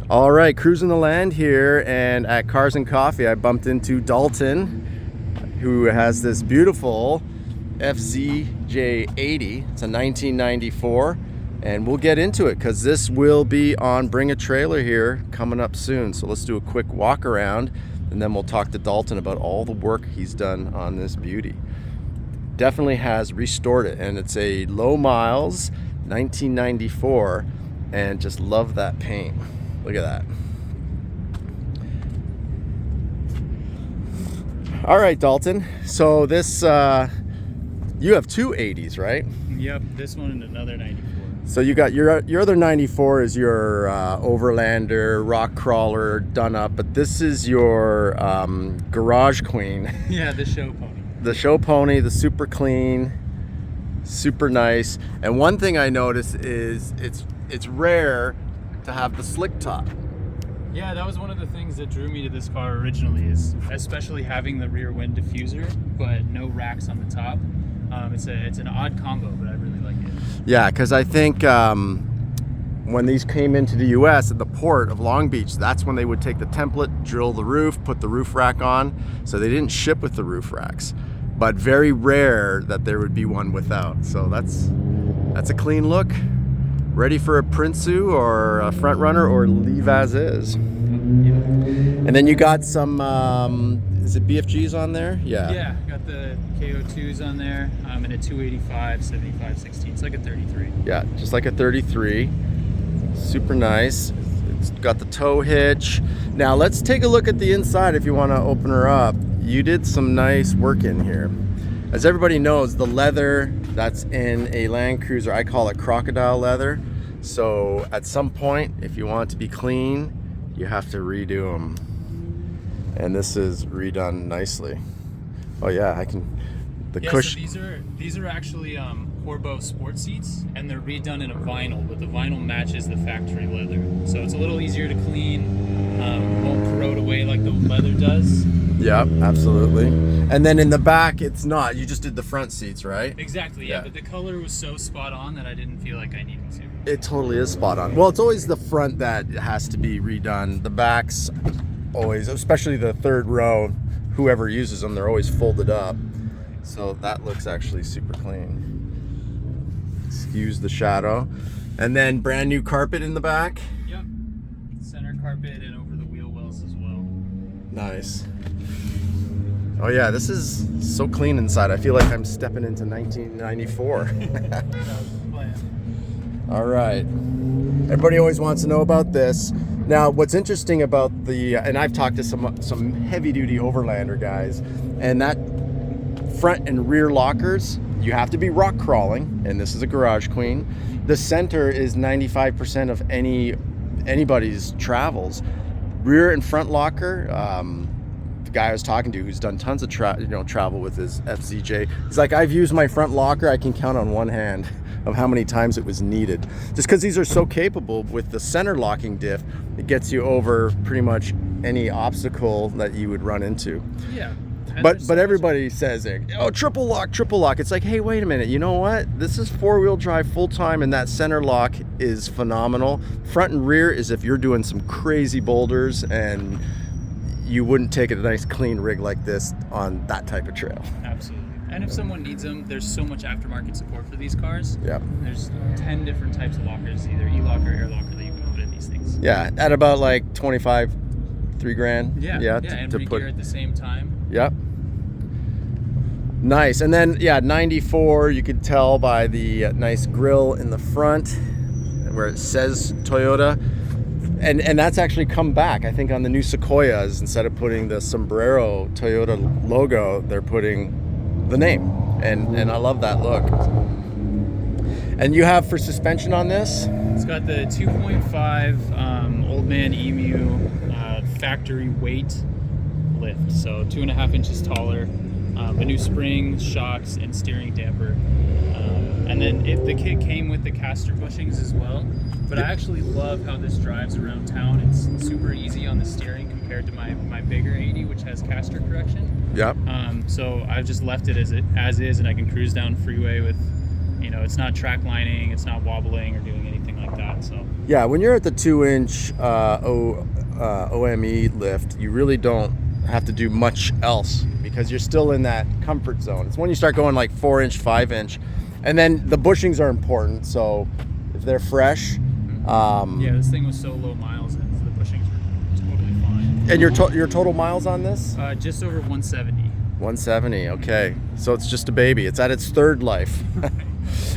All right, cruising the land here, and at Cars and Coffee I bumped into Dalton, who has this beautiful FZJ80. It's a 1994, and we'll get into it because this will be on Bring a Trailer here coming up soon. So let's do a quick walk around, and then we'll talk to Dalton about all the work he's done on this beauty. Definitely has restored it, and it's a low miles 1994, and just love that paint. Look at that. All right, Dalton. So this, you have two 80s, right? Yep, this one and another 94. So you got your other 94 is your Overlander, rock crawler, done up, but this is your garage queen. Yeah, the show pony. The show pony, the super clean, super nice. And one thing I noticed is it's rare to have the slick top. Yeah, that was one of the things that drew me to this car originally, is especially having the rear wind diffuser, but no racks on the top. It's an odd combo, but I really like it. Yeah, because I think when these came into the US at the port of Long Beach, that's when they would take the template, drill the roof, put the roof rack on. So they didn't ship with the roof racks, but very rare that there would be one without. So that's a clean look. Ready for a Prinsu or a Front Runner, or leave as is. Yeah. And then you got some, is it BFGs on there? Yeah. Yeah, got the KO2s on there, and a 285, 75, 16. It's like a 33. Yeah, just like a 33. Super nice. It's got the tow hitch. Now let's take a look at the inside if you want to open her up. You did some nice work in here. As everybody knows, the leather that's in a Land Cruiser, I call it crocodile leather. So at some point, if you want it to be clean, you have to redo them. And this is redone nicely. Oh yeah, I can. The cushion. So these are actually Corbeau sport seats, and they're redone in a vinyl, but the vinyl matches the factory leather, so it's a little easier to clean. Won't corrode away like the leather does. Yep, absolutely. And then in the back, it's not. You just did the front seats, right? Exactly. Yeah, but the color was so spot on that I didn't feel like I needed to. It totally is spot on. Well, it's always the front that has to be redone. The backs always, especially the third row, whoever uses them, they're always folded up. So that looks actually super clean. Excuse the shadow. And then brand new carpet in the back. Yep. Center carpet and over the wheel wells as well. Nice. Oh yeah, this is so clean inside. I feel like I'm stepping into 1994. That was the plan. All right. Everybody always wants to know about this. Now, what's interesting about the, and I've talked to some heavy-duty Overlander guys, and that front and rear lockers, you have to be rock crawling, and this is a garage queen. The center is 95% of anybody's travels. Rear and front locker, the guy I was talking to who's done tons of travel with his FZJ, he's like, I've used my front locker, I can count on one hand of how many times it was needed. Just because these are so capable with the center locking diff, it gets you over pretty much any obstacle that you would run into. Yeah. But everybody says, oh, triple lock. It's like, hey, wait a minute. You know what? This is four-wheel drive full-time, and that center lock is phenomenal. Front and rear is if you're doing some crazy boulders, and you wouldn't take a nice clean rig like this on that type of trail. Absolutely. And if someone needs them, there's so much aftermarket support for these cars. Yeah. There's 10 different types of lockers, either e-lock or air locker, that you can put in these things. Yeah, at about like 25, $3,000. Yeah, and re-gear at the same time. Yep. Nice. And then, yeah, 94, you could tell by the nice grille in the front where it says Toyota. And that's actually come back. I think on the new Sequoias, instead of putting the sombrero Toyota logo, they're putting the name. And I love that look. And you have for suspension on this? It's got the 2.5 Old Man Emu factory weight lift, so 2.5 inches taller. The new springs, shocks, and steering damper. And then the kit came with the caster bushings as well. But I actually love how this drives around town. It's super easy on the steering compared to my bigger 80, which has caster correction. Yep. So I've just left it as is, and I can cruise down freeway with, it's not track lining, it's not wobbling or doing anything like that. So yeah, when you're at the 2-inch OME lift, you really don't have to do much else because you're still in that comfort zone. It's when you start going like 4-inch, 5-inch, and then the bushings are important. So if they're fresh, yeah, this thing was so low miles and the bushings were totally fine. And your total miles on this? Just over 170. 170. Okay, so it's just a baby. It's at its third life.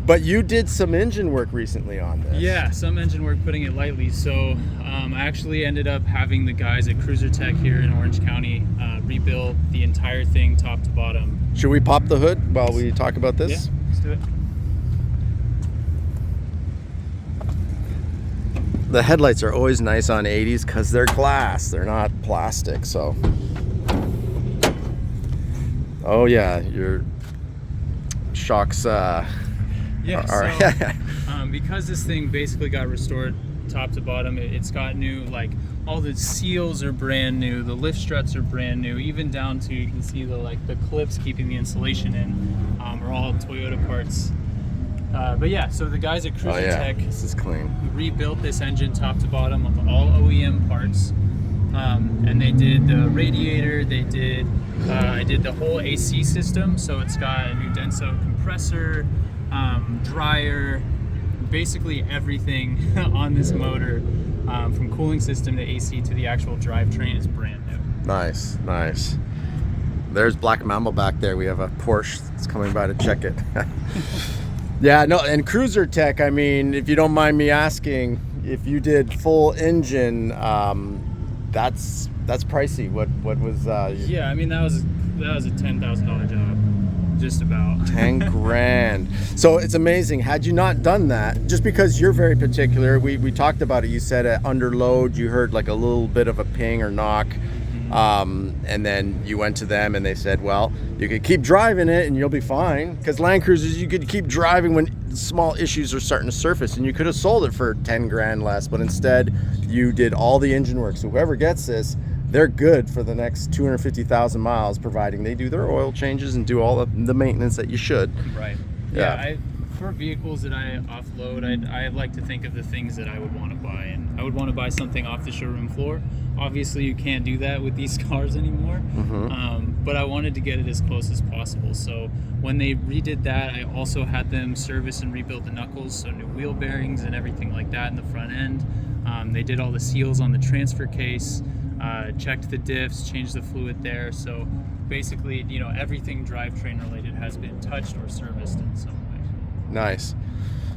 But you did some engine work recently on this. Yeah, some engine work, putting it lightly. So I actually ended up having the guys at CruiserTech here in Orange County rebuild the entire thing top to bottom. Should we pop the hood while we talk about this? Yeah, let's do it. The headlights are always nice on 80s because they're glass, they're not plastic. So, oh yeah, your shocks because this thing basically got restored top to bottom, it's got new, like all the seals are brand new, the lift struts are brand new, even down to, you can see the clips keeping the insulation in are all Toyota parts. But yeah, so the guys at CruiserTech, this is clean, rebuilt this engine top to bottom with all OEM parts, and they did the radiator, they did I did the whole AC system, so it's got a new Denso compressor, dryer, basically everything on this motor, from cooling system to AC to the actual drivetrain, is brand new. Nice. There's Black Mamba back there. We have a Porsche that's coming by to check it. Yeah, no, and CruiserTech, I mean, if you don't mind me asking, if you did full engine, that's pricey. What was yeah, I mean, that was a $10,000 job, just about. 10 grand. So it's amazing. Had you not done that, just because you're very particular, we talked about it, you said at under load you heard like a little bit of a ping or knock, and then you went to them and they said, well, you could keep driving it and you'll be fine, because Land Cruisers, you could keep driving when small issues are starting to surface, and you could have sold it for 10 grand less, but instead you did all the engine work. So whoever gets this, they're good for the next 250,000 miles, providing they do their oil changes and do all the maintenance that you should. Right. Yeah. For vehicles that I offload, I like to think of the things that I would want to buy, and I would want to buy something off the showroom floor. Obviously, you can't do that with these cars anymore, but I wanted to get it as close as possible. So when they redid that, I also had them service and rebuild the knuckles, so new wheel bearings and everything like that in the front end. They did all the seals on the transfer case, checked the diffs, changed the fluid there. So basically, everything drivetrain related has been touched or serviced in some way. Nice.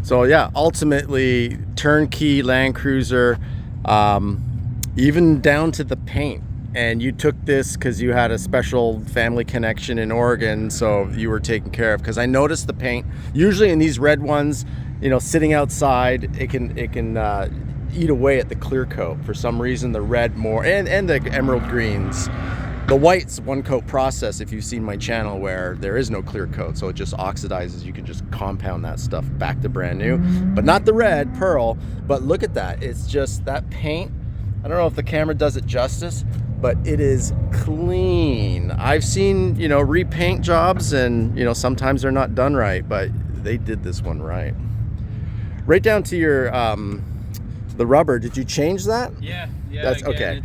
So yeah, ultimately turnkey Land Cruiser, even down to the paint. And you took this because you had a special family connection in Oregon, so you were taken care of. Because I noticed the paint, usually in these red ones, sitting outside, it can eat away at the clear coat. For some reason, the red more, and the emerald greens. The white's one coat process, if you've seen my channel, where there is no clear coat, so it just oxidizes. You can just compound that stuff back to brand new, but not the red pearl. But look at that, it's just that paint. I don't know if the camera does it justice, but it is clean. I've seen, repaint jobs, and sometimes they're not done right, but they did this one right. Right down to your the rubber. Did you change that? Yeah. That's okay.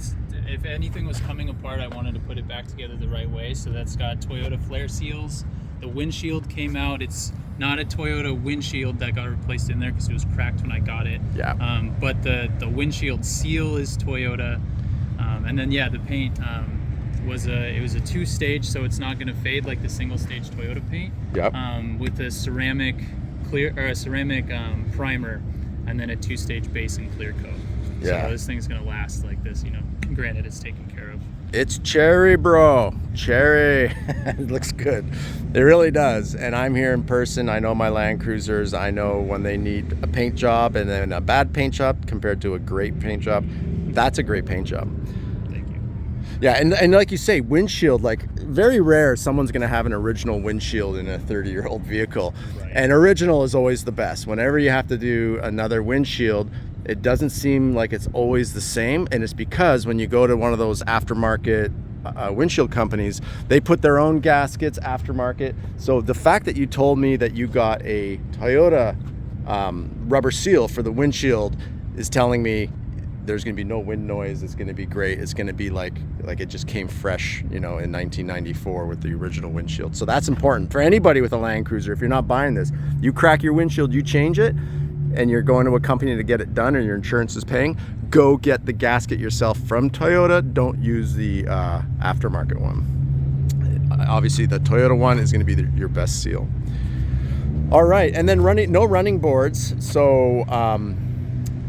If anything was coming apart, I wanted to put it back together the right way. So that's got Toyota flare seals. The windshield came out. It's not a Toyota windshield that got replaced in there because it was cracked when I got it. Yeah. But the windshield seal is Toyota. And then the paint was a 2-stage, so it's not going to fade like the single-stage Toyota paint. Yep. With a ceramic primer, and then a 2-stage base and clear coat. Yeah. So this thing's gonna last like this, granted it's taken care of. It's cherry, bro. Cherry. It looks good. It really does. And I'm here in person. I know my Land Cruisers. I know when they need a paint job, and then a bad paint job compared to a great paint job. That's a great paint job. Thank you. Yeah, and like you say, windshield, like very rare someone's gonna have an original windshield in a 30-year-old vehicle. Right. And original is always the best. Whenever you have to do another windshield, it doesn't seem like it's always the same, and it's because when you go to one of those aftermarket windshield companies, they put their own gaskets aftermarket. So the fact that you told me that you got a Toyota rubber seal for the windshield is telling me there's going to be no wind noise. It's going to be great. It's going to be like it just came fresh, you know, in 1994 with the original windshield. So that's important for anybody with a Land Cruiser. If you're not buying this, you crack your windshield, you change it, and you're going to a company to get it done, and your insurance is paying, go get the gasket yourself from Toyota. Don't use the aftermarket one. Obviously, the Toyota one is going to be your best seal. All right, and then no running boards. So,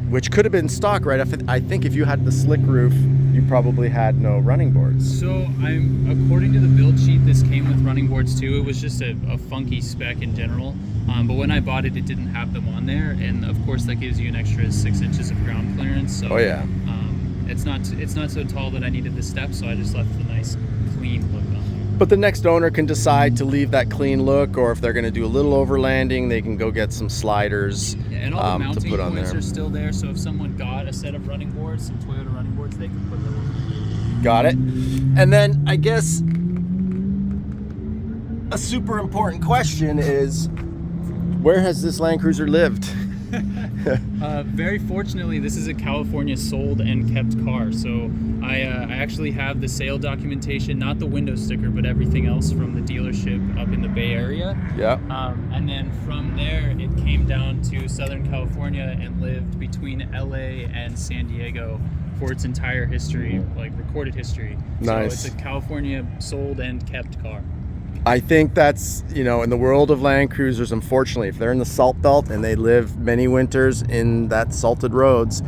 which could have been stock, right? I think if you had the slick roof, you probably had no running boards. So according to the build sheet, this came with running boards too. It was just a funky spec in general. But when I bought it, it didn't have them on there. And of course that gives you an extra 6 inches of ground clearance. So oh yeah. It's not so tall that I needed the steps, so I just left the nice clean look on there. But the next owner can decide to leave that clean look, or if they're going to do a little overlanding, they can go get some sliders and all the mounting to put on points there. are still there, so if someone got a set of running boards, some Toyota running boards, they can put them on. Got it. And then I guess a super important question is, where has this Land Cruiser lived? Very fortunately, this is a California sold and kept car. So I actually have the sale documentation, not the window sticker, but everything else from the dealership up in the Bay Area. Yeah. And then from there, it came down to Southern California and lived between LA and San Diego for its entire history, like recorded history. Nice. So it's a California sold and kept car. I think that's, you know, in the world of Land Cruisers, unfortunately, if they're in the salt belt and they live many winters in that salted roads,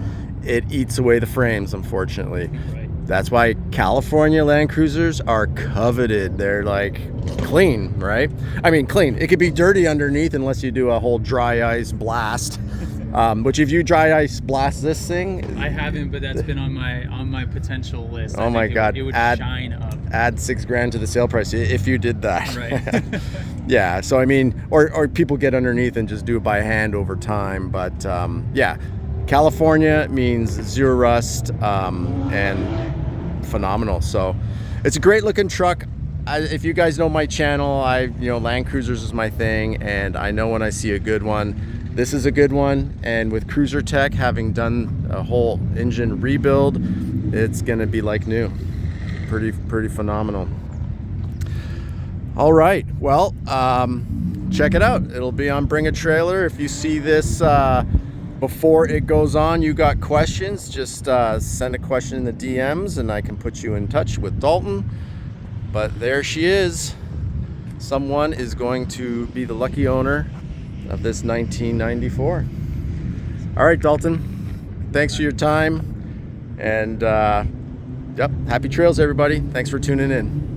it eats away the frames, unfortunately. Right. That's why California Land Cruisers are coveted. They're like clean, right? I mean, clean. It could be dirty underneath unless you do a whole dry ice blast. Which if you dry ice blast this thing, I haven't, but that's been on my potential list. Oh my God! It would shine up. Add $6,000 to the sale price if you did that. Right. Yeah. So I mean, or people get underneath and just do it by hand over time. But yeah, California means zero rust and phenomenal. So it's a great looking truck. If you guys know my channel, Land Cruisers is my thing, and I know when I see a good one. This is a good one, and with CruiserTech having done a whole engine rebuild, it's gonna be like new. Pretty phenomenal. All right, well, check it out. It'll be on Bring a Trailer. If you see this before it goes on, you got questions, just send a question in the DMs and I can put you in touch with Dalton. But there she is. Someone is going to be the lucky owner of this 1994. All right, Dalton, thanks for your time, and yep, happy trails everybody. Thanks for tuning in.